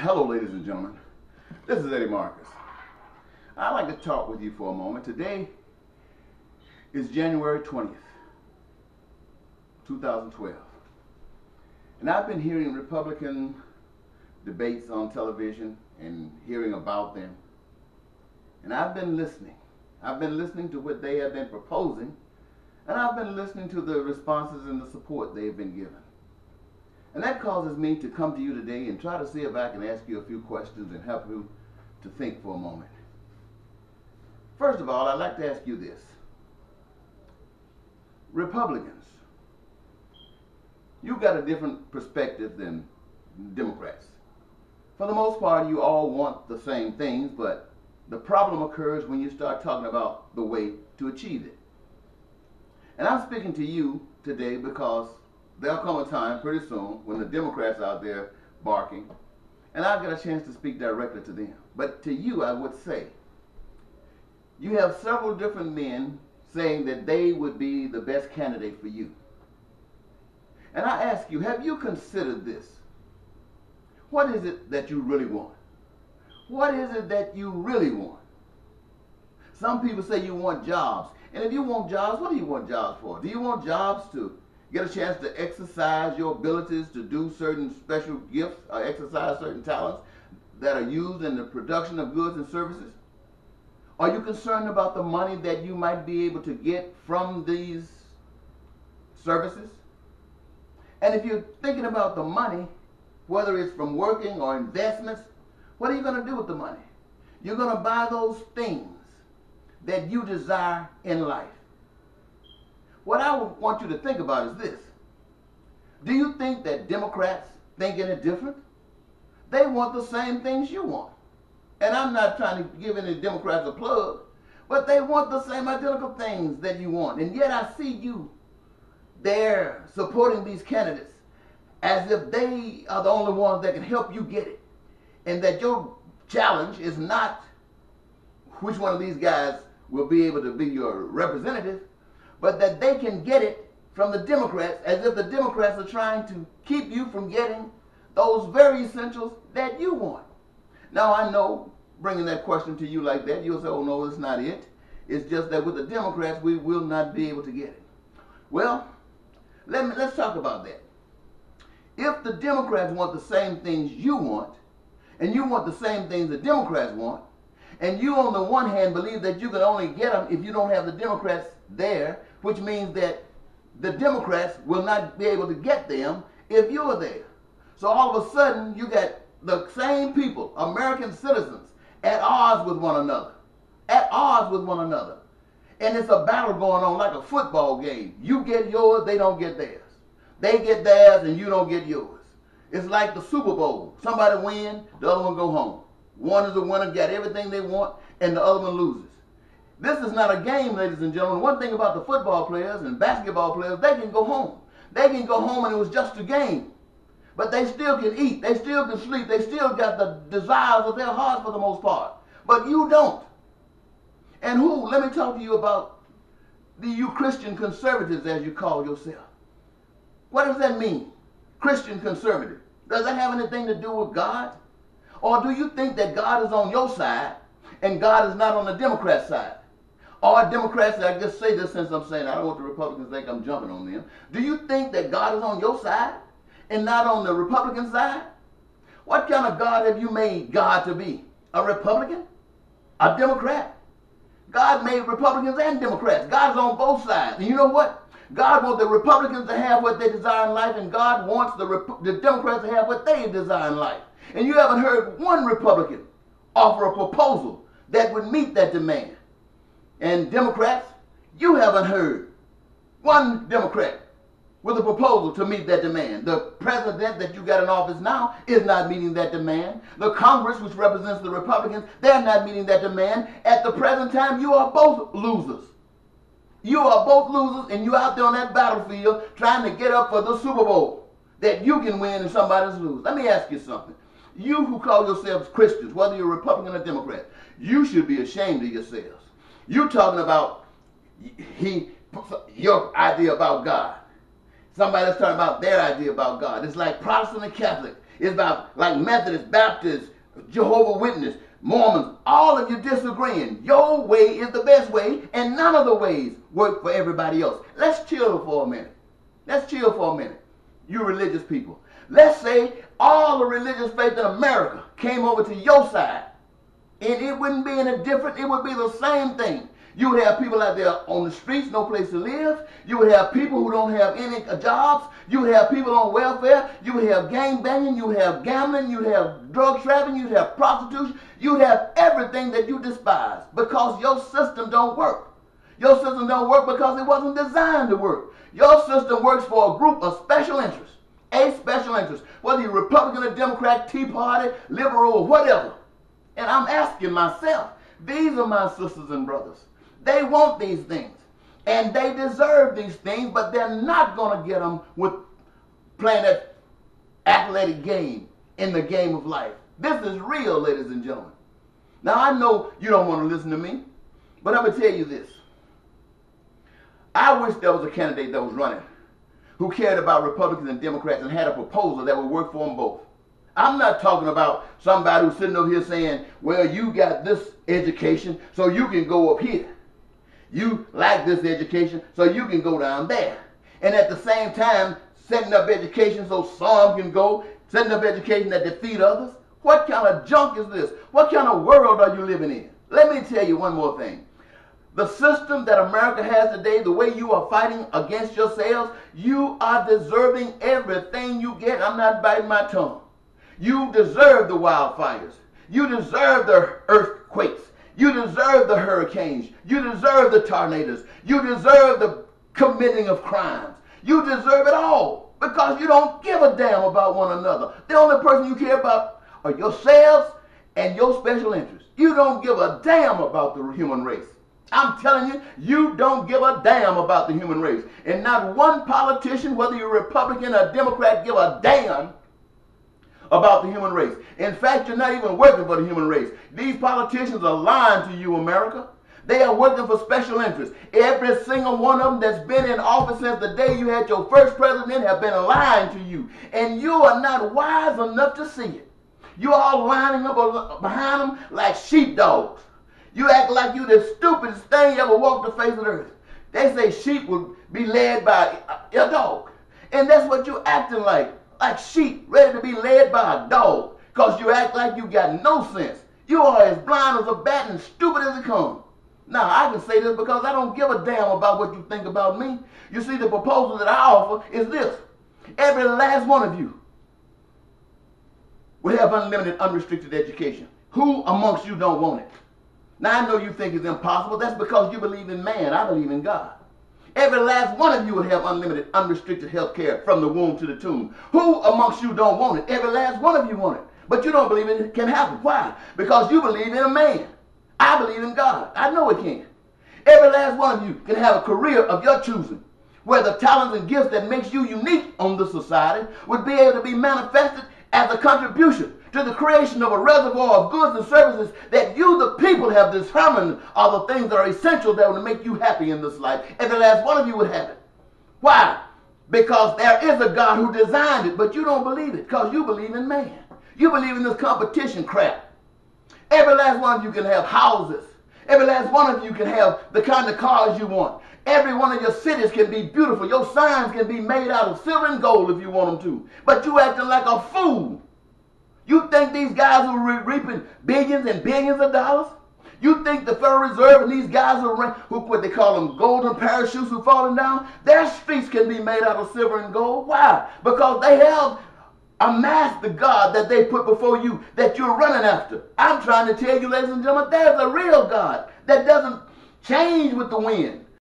Hello, ladies and gentlemen. This is Eddie Marcus. I'd like to talk with you for a moment. Today is January 20th, 2012. And I've been hearing Republican debates on television and hearing about them. And I've been listening. I've been listening to what they have been proposing, and I've been listening to the responses and the support they've been given. And that causes me to come to you today and try to see if I can ask you a few questions and help you to think for a moment. First of all, I'd like to ask you this. Republicans, you've got a different perspective than Democrats. For the most part, you all want the same things, but the problem occurs when you start talking about the way to achieve it. And I'm speaking to you today because there'll come a time pretty soon when the Democrats out there barking, and I'll get a chance to speak directly to them. But to you, I would say, you have several different men saying that they would be the best candidate for you. And I ask you, have you considered this? What is it that you really want? What is it that you really want? Some people say you want jobs. And if you want jobs, what do you want jobs for? Do you want jobs to get a chance to exercise your abilities to do certain special gifts or exercise certain talents that are used in the production of goods and services? Are you concerned about the money that you might be able to get from these services? And if you're thinking about the money, whether it's from working or investments, what are you going to do with the money? You're going to buy those things that you desire in life. What I want you to think about is this. Do you think that Democrats think any different? They want the same things you want. And I'm not trying to give any Democrats a plug, but they want the same identical things that you want. And yet I see you there supporting these candidates as if they are the only ones that can help you get it. And that your challenge is not which one of these guys will be able to be your representative, but that they can get it from the Democrats, as if the Democrats are trying to keep you from getting those very essentials that you want. Now I know, bringing that question to you like that, you'll say, oh no, it's not it. It's just that with the Democrats, we will not be able to get it. Well, let's talk about that. If the Democrats want the same things you want, and you want the same things the Democrats want, and you on the one hand believe that you can only get them if you don't have the Democrats there, which means that the Democrats will not be able to get them if you're there. So all of a sudden you got the same people, American citizens, at odds with one another. At odds with one another. And it's a battle going on like a football game. You get yours, they don't get theirs. They get theirs and you don't get yours. It's like the Super Bowl. Somebody win, the other one go home. One is the winner, got everything they want, and the other one loses. This is not a game, ladies and gentlemen. One thing about the football players and basketball players, they can go home. They can go home and it was just a game. But they still can eat. They still can sleep. They still got the desires of their hearts for the most part. But you don't. And who? Let me talk to you about you Christian conservatives, as you call yourself. What does that mean? Christian conservative. Does that have anything to do with God? Or do you think that God is on your side and God is not on the Democrat side? Or Democrats, I just say this since I'm saying I don't want the Republicans to think I'm jumping on them. Do you think that God is on your side and not on the Republican side? What kind of God have you made God to be? A Republican? A Democrat? God made Republicans and Democrats. God is on both sides. And you know what? God wants the Republicans to have what they desire in life, and God wants the Democrats to have what they desire in life. And you haven't heard one Republican offer a proposal that would meet that demand. And Democrats, you haven't heard one Democrat with a proposal to meet that demand. The president that you got in office now is not meeting that demand. The Congress, which represents the Republicans, they're not meeting that demand. At the present time, you are both losers. You are both losers, and you're out there on that battlefield trying to get up for the Super Bowl that you can win and somebody's lose. Let me ask you something. You who call yourselves Christians, whether you're Republican or Democrat, you should be ashamed of yourselves. You're talking about your idea about God. Somebody that's talking about their idea about God. It's like Protestant and Catholic. It's about like Methodist, Baptist, Jehovah's Witness, Mormons. All of you disagreeing. Your way is the best way, and none of the ways work for everybody else. Let's chill for a minute. Let's chill for a minute. You religious people. Let's say all the religious faith in America came over to your side. And it wouldn't be any different. It would be the same thing. You would have people out there on the streets, no place to live. You would have people who don't have any jobs. You would have people on welfare. You would have gang banging. You would have gambling. You would have drug trafficking. You would have prostitution. You would have everything that you despise because your system don't work. Your system don't work because it wasn't designed to work. Your system works for a group of special interests. A special interest. Whether you're Republican or Democrat, Tea Party, liberal, or whatever. And I'm asking myself, these are my sisters and brothers. They want these things. And they deserve these things, but they're not going to get them with playing that athletic game in the game of life. This is real, ladies and gentlemen. Now, I know you don't want to listen to me, but I'm going to tell you this. I wish there was a candidate that was running who cared about Republicans and Democrats and had a proposal that would work for them both. I'm not talking about somebody who's sitting over here saying, well, you got this education, so you can go up here. You like this education, so you can go down there. And at the same time, setting up education so some can go, setting up education that defeat others. What kind of junk is this? What kind of world are you living in? Let me tell you one more thing. The system that America has today, the way you are fighting against yourselves, you are deserving everything you get. I'm not biting my tongue. You deserve the wildfires. You deserve the earthquakes. You deserve the hurricanes. You deserve the tornadoes. You deserve the committing of crimes. You deserve it all because you don't give a damn about one another. The only person you care about are yourselves and your special interests. You don't give a damn about the human race. I'm telling you, you don't give a damn about the human race. And not one politician, whether you're Republican or Democrat, give a damn about the human race. In fact, you're not even working for the human race. These politicians are lying to you, America. They are working for special interests. Every single one of them that's been in office since the day you had your first president have been lying to you. And you are not wise enough to see it. You are lining up behind them like sheepdogs. You act like you the stupidest thing ever walked the face of the earth. They say sheep will be led by a dog. And that's what you're acting like sheep ready to be led by a dog. Because you act like you got no sense. You are as blind as a bat and stupid as it comes. Now, I can say this because I don't give a damn about what you think about me. You see, the proposal that I offer is this. Every last one of you will have unlimited, unrestricted education. Who amongst you don't want it? Now, I know you think it's impossible. That's because you believe in man. I believe in God. Every last one of you will have unlimited, unrestricted health care from the womb to the tomb. Who amongst you don't want it? Every last one of you want it. But you don't believe it can happen. Why? Because you believe in a man. I believe in God. I know it can. Every last one of you can have a career of your choosing, where the talents and gifts that makes you unique on the society would be able to be manifested as a contribution to the creation of a reservoir of goods and services that you, the people, have determined are the things that are essential that will make you happy in this life. Every last one of you would have it. Why? Because there is a God who designed it, but you don't believe it because you believe in man. You believe in this competition crap. Every last one of you can have houses. Every last one of you can have the kind of cars you want. Every one of your cities can be beautiful. Your signs can be made out of silver and gold if you want them to. But you acting like a fool. You think these guys are reaping billions and billions of dollars? You think the Federal Reserve and these guys who what they call them golden parachutes who falling down, their streets can be made out of silver and gold? Why? Because they have amassed the God that they put before you that you're running after. I'm trying to tell you, ladies and gentlemen, there's a real God that doesn't change with the wind.